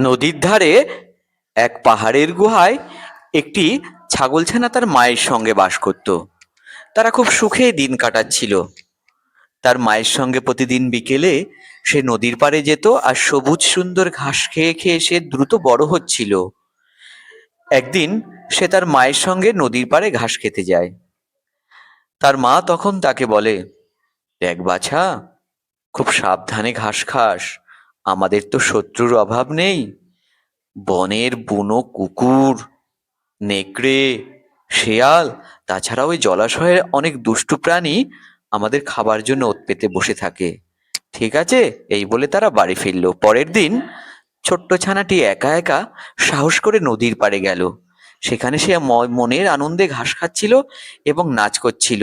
নদীর ধারে এক পাহাড়ের গুহায় একটি ছাগলছানা তার মায়ের সঙ্গে বাস করত। তারা খুব সুখে দিন কাটাচ্ছিল। তার মায়ের সঙ্গে প্রতিদিন বিকেলে সে নদীর পাড়ে যেত আর সবুজ সুন্দর ঘাস খেয়ে খেয়ে সে দ্রুত বড় হচ্ছিল। একদিন সে তার মায়ের সঙ্গে নদীর পাড়ে ঘাস খেতে যায়। তার মা তখন তাকে বলে, দেখ বাছা, খুব সাবধানে ঘাস খাস, আমাদের তো শত্রুর অভাব নেই। বনের বুনো কুকুর, নেকড়ে, শেয়াল, তাছাড়া ওই জলাশয়ের অনেক দুষ্টু প্রাণী আমাদের খাবার জন্য ওৎ পেতে বসে থাকে। ঠিক আছে? এই বলে তারা বাড়ি ফিরল। পরের দিন ছোট্ট ছানাটি একা একা সাহস করে নদীর পাড়ে গেল। সেখানে সে মনের আনন্দে ঘাস খাচ্ছিল এবং নাচ করছিল।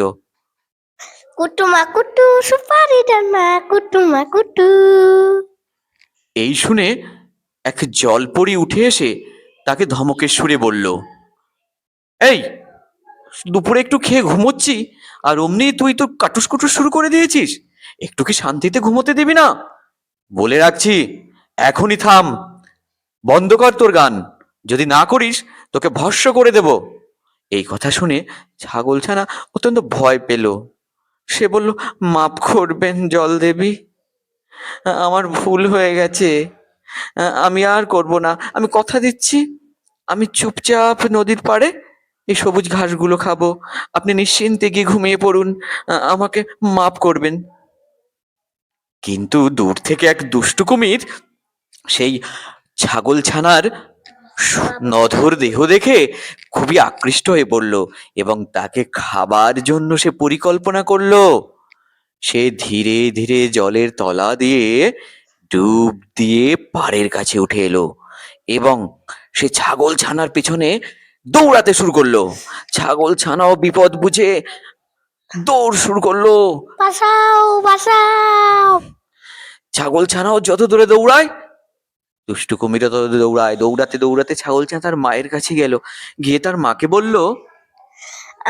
কুটুমা কুটু সুপারি ডানা কুটুমা কুটু। এই শুনে এক জলপরি উঠে এসে তাকে ধমকের সুরে বলল, এই, দুপুরে একটু খেয়ে ঘুমোচ্ছি আর অমনি তুই তো কাটুস কুটুস শুরু করে দিয়েছিস। একটু কি শান্তিতে ঘুমোতে দিবি না? বলে রাখছি, এখনই থাম, বন্ধ কর তোর গান। যদি না করিস তোকে ভস্ম করে দেব। এই কথা শুনে ছাগলছানা অত্যন্ত ভয় পেল। সে বলল, মাফ করবেন জল দেবী, আমার ভুল হয়ে গেছে, আমি আর করব না। আমি কথা দিচ্ছি, আমি চুপচাপ নদীর পাড়ে এই সবুজ ঘাসগুলো খাবো। আপনি নিশ্চিন্তে গিয়ে ঘুমিয়ে পড়ুন, আমাকে মাফ করবেন। কিন্তু দূর থেকে এক দুষ্টু কুমির সেই ছাগলছানার নধর দেহ দেখে খুবই আকৃষ্ট হয়ে পড়ল এবং তাকে খাবার জন্য সে পরিকল্পনা করলো। সে ধীরে ধীরে জলের তলা দিয়ে ডুব দিয়ে পাড়ের কাছে উঠে এলো এবং সে ছাগলছানার পেছনে দৌড়াতে শুরু করলো। ছাগলছানাও বিপদ বুঝে দৌড় শুরু করলো। বাঁচাও বাঁচাও। ছাগলছানাও যত দূরে দৌড়ায়, দুষ্টু কুমিরও তত দৌড়ায়। দৌড়াতে দৌড়াতে ছাগলছানা তার মায়ের কাছে গেল, গিয়ে তার মাকে বলল,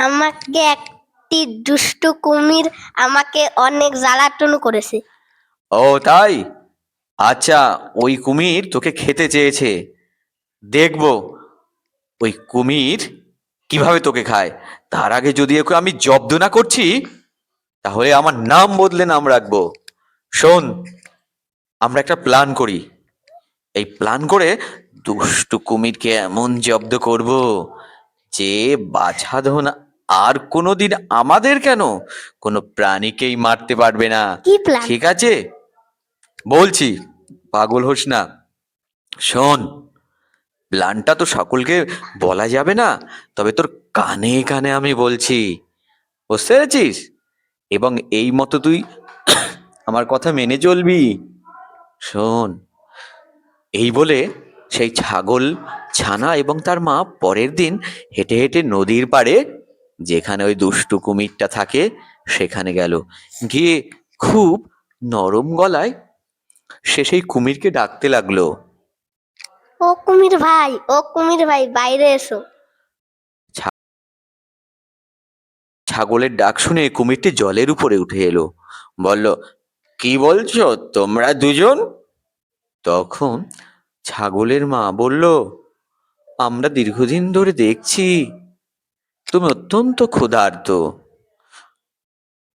আমাকে একটি দুষ্টু কুমির আমাকে অনেক জ্বালাতন করেছে। ও তাই? আচ্ছা, ওই কুমির তোকে খেতে চেয়েছে, দেখবো ওই কুমির কিভাবে তোকে খায়। তার আগে যদি ওকে আমি জব্দ না করছি তাহলে আমার নাম বদলে নাম রাখবো। শোন, আমরা একটা প্ল্যান করি। এই প্ল্যান করে দুষ্টু কুমিরকে এমন জব্দ করব যে বাছাধন আর কোনোদিন আমাদের কেন কোনো প্রাণীকেই মারতে পারবে না। কি প্ল্যান? ঠিক আছে, বলছি, পাগল হোস না। শোন, প্ল্যানটা তো সকলকে বলা যাবে না, তবে তোর কানে কানে আমি বলছি, বুঝতে পেরেছিস? এবং এই মতো তুই আমার কথা মেনে চলবি। শোন, এই বলে সেই ছাগল ছানা এবং তার মা পরের দিন হেঁটে হেঁটে নদীর পাড়ে, যেখানে ওই দুষ্টু কুমিরটা থাকে, সেখানে গেল। গিয়ে খুব নরম গলায় সে সেই কুমিরকে ডাকতে লাগলো, ও কুমির ভাই, ও কুমির ভাই, বাইরে এসো। ছাগলের ডাক শুনে কুমিরটি জলের উপরে উঠে এলো। বলল, কি বলছো তোমরা দুজন? তখন ছাগলের মা বলল, আমরা দীর্ঘদিন ধরে দেখছি তুমি অত্যন্ত ক্ষুধার্ত,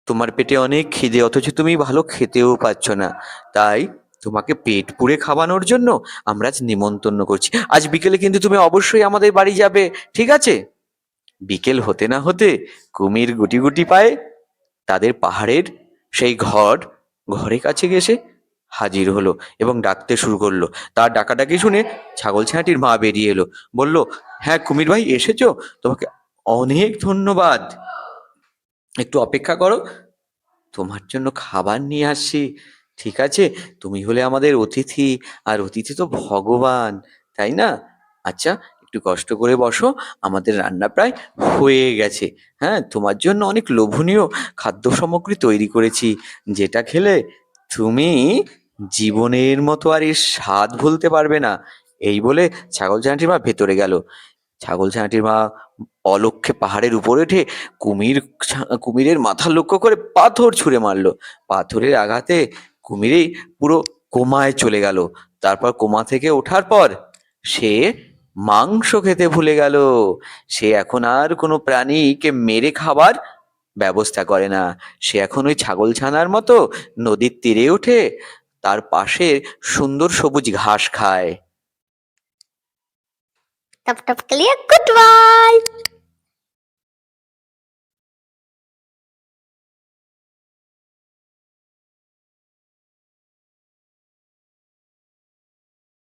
তোমার পেটে অনেক খিদে, অথচ তুমি ভালো খেতেও পাচ্ছ না। তাই তোমাকে পেট পুড়ে খাওয়ানোর জন্য আমরা আজ নিমন্ত্রণ করছি। আজ বিকেলে কিন্তু তুমি অবশ্যই আমাদের বাড়ি যাবে, ঠিক আছে? বিকেল হতে না হতে কুমির গুটি গুটি পায়ে তাদের পাহাড়ের সেই ঘরের কাছে গেছে হাজির হলো এবং ডাকতে শুরু করলো। তার ডাকাডাকি শুনে ছাগল ছানাটির মা বেরিয়ে এলো, বলল, হ্যাঁ কুমির ভাই, এসেছো, তোমাকে অনেক ধন্যবাদ, একটু অপেক্ষা করো, তোমার জন্য খাবার নিয়ে আসছি। ঠিক আছে, তুমি হলে আমাদের অতিথি, আর অতিথি তো ভগবান, তাই না? আচ্ছা, একটু কষ্ট করে বসো, আমাদের রান্না প্রায় হয়ে গেছে। হ্যাঁ, তোমার জন্য অনেক লোভনীয় খাদ্য সামগ্রী তৈরি করেছি, যেটা খেলে তুমি জীবনের মতো আর এর স্বাদ ভুলতে পারবে না। এই বলে ছাগল ছানাটির মা ভেতরে গেল। ছাগল ছানাটির মা অলক্ষ্যে পাহাড়ের উপরে উঠে কুমিরের মাথা লক্ষ্য করে পাথর ছুঁড়ে মারলো। পাথরের আঘাতে কুমিরই পুরো কোমায় চলে গেল। তারপর কোমা থেকে ওঠার পর সে মাংস খেতে ভুলে গেল। সে এখন আর কোনো প্রাণীকে মেরে খাবার ব্যবস্থা করে না। সে এখন ওই ছাগলছানার মতো নদীর তীরে উঠে তার পাশে সুন্দর সবুজ ঘাস খায়। Top top clear, good bye.